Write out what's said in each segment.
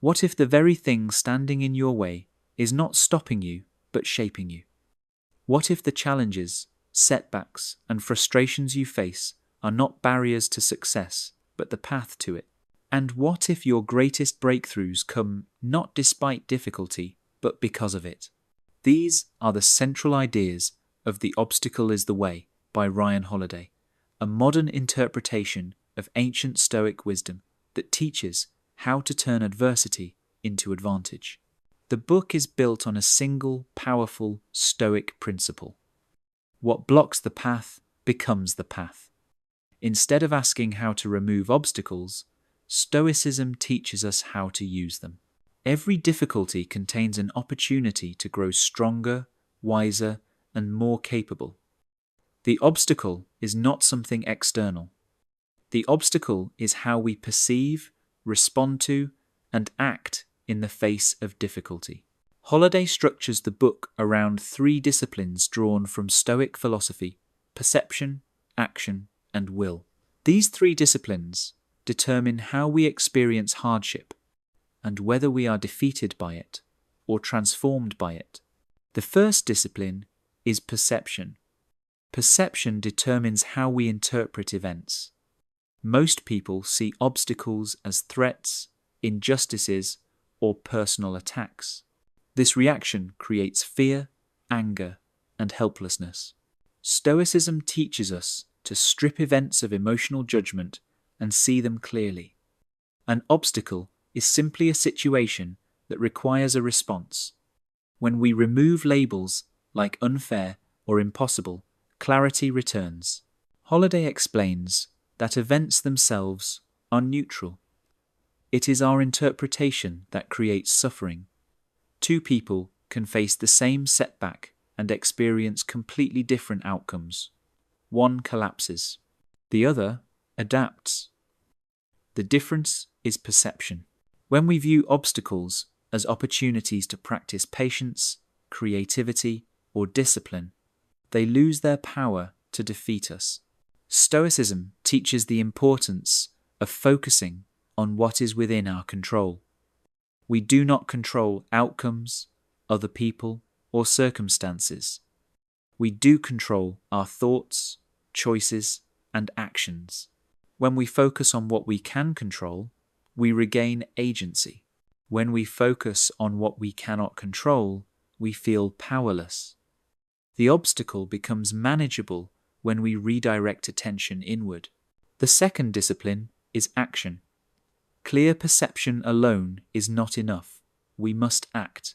What if the very thing standing in your way is not stopping you, but shaping you? What if the challenges, setbacks, and frustrations you face are not barriers to success, but the path to it? And what if your greatest breakthroughs come not despite difficulty, but because of it? These are the central ideas of The Obstacle is the Way by Ryan Holiday, a modern interpretation of ancient Stoic wisdom that teaches how to turn adversity into advantage. The book is built on a single, powerful Stoic principle. What blocks the path becomes the path. Instead of asking how to remove obstacles, Stoicism teaches us how to use them. Every difficulty contains an opportunity to grow stronger, wiser, and more capable. The obstacle is not something external. The obstacle is how we perceive, respond to, and act in the face of difficulty. Holiday structures the book around 3 disciplines drawn from Stoic philosophy: perception, action, and will. These 3 disciplines determine how we experience hardship and whether we are defeated by it or transformed by it. The first discipline is perception. Perception determines how we interpret events. Most people see obstacles as threats, injustices, or personal attacks. This reaction creates fear, anger, and helplessness. Stoicism teaches us to strip events of emotional judgment and see them clearly. An obstacle is simply a situation that requires a response. When we remove labels like unfair or impossible, clarity returns. Holiday explains that events themselves are neutral. It is our interpretation that creates suffering. 2 people can face the same setback and experience completely different outcomes. One collapses. The other adapts. The difference is perception. When we view obstacles as opportunities to practice patience, creativity, or discipline, they lose their power to defeat us. Stoicism teaches the importance of focusing on what is within our control. We do not control outcomes, other people, or circumstances. We do control our thoughts, choices, and actions. When we focus on what we can control, we regain agency. When we focus on what we cannot control, we feel powerless. The obstacle becomes manageable when we redirect attention inward. The second discipline is action. Clear perception alone is not enough. We must act.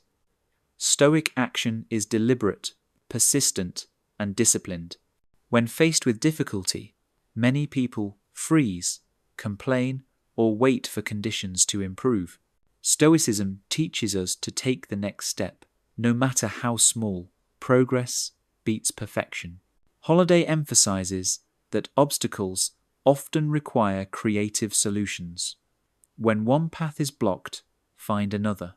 Stoic action is deliberate, persistent, and disciplined. When faced with difficulty, many people freeze, complain, or wait for conditions to improve. Stoicism teaches us to take the next step, no matter how small. Progress beats perfection. Holiday emphasizes that obstacles often require creative solutions. When one path is blocked, find another.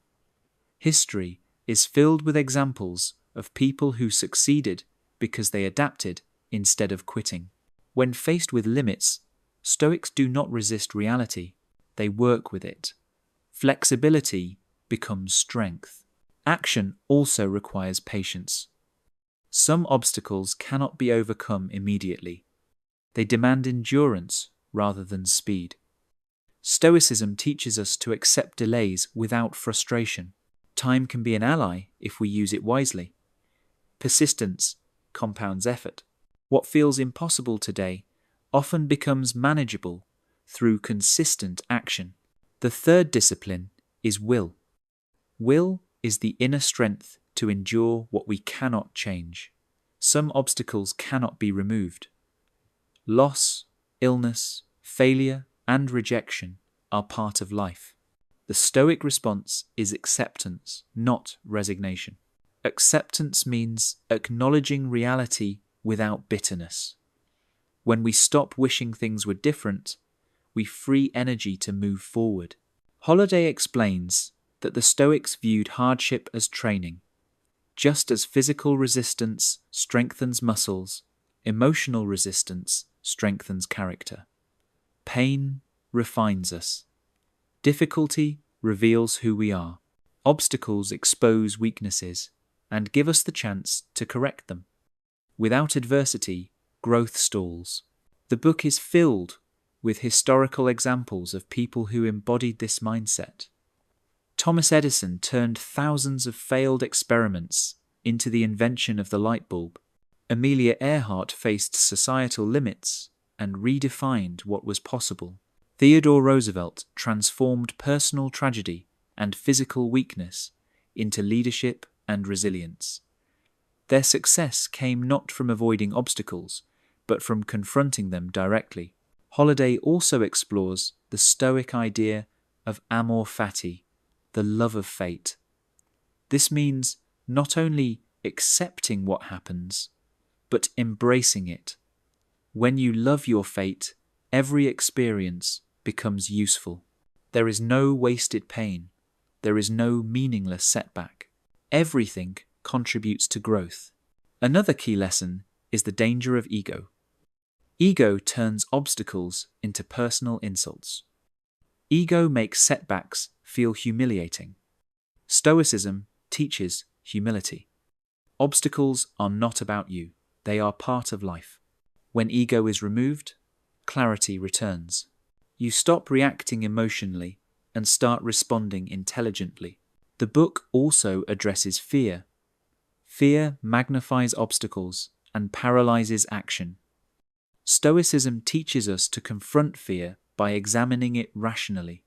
History is filled with examples of people who succeeded because they adapted instead of quitting. When faced with limits, Stoics do not resist reality, they work with it. Flexibility becomes strength. Action also requires patience. Some obstacles cannot be overcome immediately. They demand endurance rather than speed. Stoicism teaches us to accept delays without frustration. Time can be an ally if we use it wisely. Persistence compounds effort. What feels impossible today often becomes manageable through consistent action. The third discipline is will. Will is the inner strength to endure what we cannot change. Some obstacles cannot be removed. Loss, illness, failure, and rejection are part of life. The Stoic response is acceptance, not resignation. Acceptance means acknowledging reality without bitterness. When we stop wishing things were different, we free energy to move forward. Holiday explains that the Stoics viewed hardship as training. Just as physical resistance strengthens muscles, emotional resistance strengthens character. Pain refines us. Difficulty reveals who we are. Obstacles expose weaknesses and give us the chance to correct them. Without adversity, growth stalls. The book is filled with historical examples of people who embodied this mindset. Thomas Edison turned thousands of failed experiments into the invention of the light bulb. Amelia Earhart faced societal limits and redefined what was possible. Theodore Roosevelt transformed personal tragedy and physical weakness into leadership and resilience. Their success came not from avoiding obstacles, but from confronting them directly. Holiday also explores the Stoic idea of amor fati, the love of fate. This means not only accepting what happens, but embracing it. When you love your fate, every experience becomes useful. There is no wasted pain. There is no meaningless setback. Everything contributes to growth. Another key lesson is the danger of ego. Ego turns obstacles into personal insults. Ego makes setbacks feel humiliating. Stoicism teaches humility. Obstacles are not about you. They are part of life. When ego is removed, clarity returns. You stop reacting emotionally and start responding intelligently. The book also addresses fear. Fear magnifies obstacles and paralyzes action. Stoicism teaches us to confront fear by examining it rationally.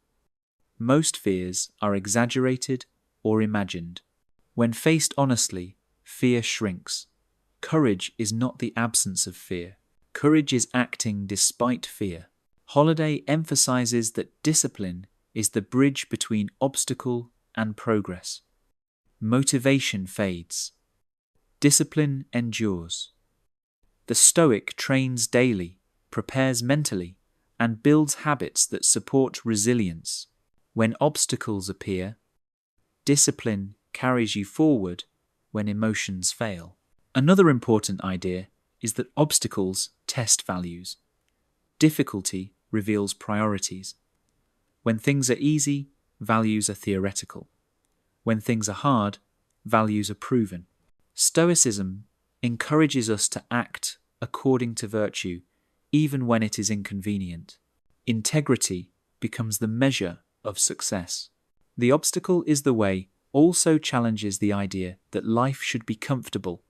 Most fears are exaggerated or imagined. When faced honestly, fear shrinks. Courage is not the absence of fear. Courage is acting despite fear. Holiday emphasizes that discipline is the bridge between obstacle and progress. Motivation fades. Discipline endures. The Stoic trains daily, prepares mentally, and builds habits that support resilience. When obstacles appear, discipline carries you forward when emotions fail. Another important idea is that obstacles test values. Difficulty reveals priorities. When things are easy, values are theoretical. When things are hard, values are proven. Stoicism encourages us to act according to virtue, even when it is inconvenient. Integrity becomes the measure of success. The obstacle is the way also challenges the idea that life should be comfortable.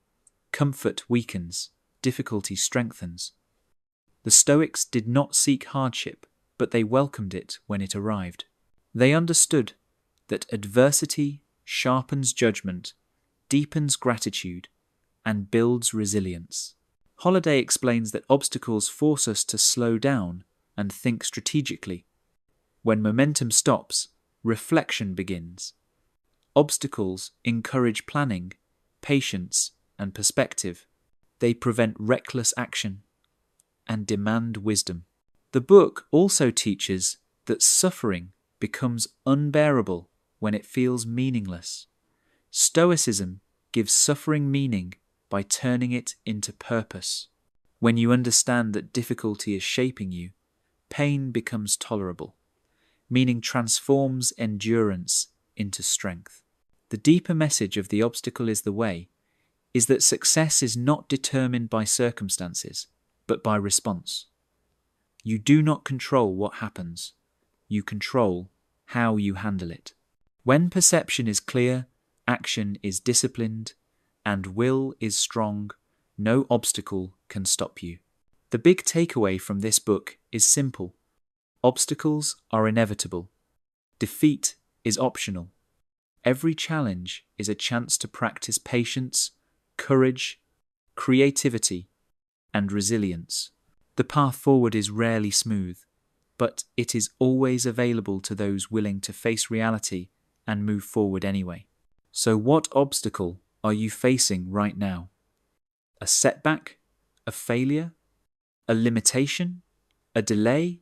Comfort weakens, difficulty strengthens. The Stoics did not seek hardship, but they welcomed it when it arrived. They understood that adversity sharpens judgment, deepens gratitude, and builds resilience. Holiday explains that obstacles force us to slow down and think strategically. When momentum stops, reflection begins. Obstacles encourage planning, patience, and perspective. They prevent reckless action and demand wisdom. The book also teaches that suffering becomes unbearable when it feels meaningless. Stoicism gives suffering meaning by turning it into purpose. When you understand that difficulty is shaping you, pain becomes tolerable. Meaning transforms endurance into strength. The deeper message of The Obstacle is the Way is that success is not determined by circumstances, but by response. You do not control what happens. You control how you handle it. When perception is clear, action is disciplined, and will is strong, no obstacle can stop you. The big takeaway from this book is simple. Obstacles are inevitable. Defeat is optional. Every challenge is a chance to practice patience, courage, creativity, and resilience. The path forward is rarely smooth, but it is always available to those willing to face reality and move forward anyway. So what obstacle are you facing right now? A setback? A failure? A limitation? A delay?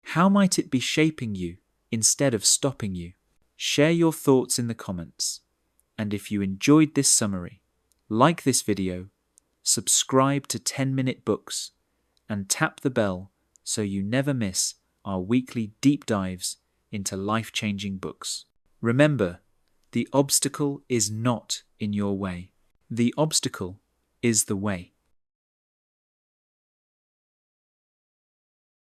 How might it be shaping you instead of stopping you? Share your thoughts in the comments. And if you enjoyed this summary, like this video, subscribe to 10-Minute Books, and tap the bell so you never miss our weekly deep dives into life-changing books. Remember, the obstacle is not in your way. The obstacle is the way.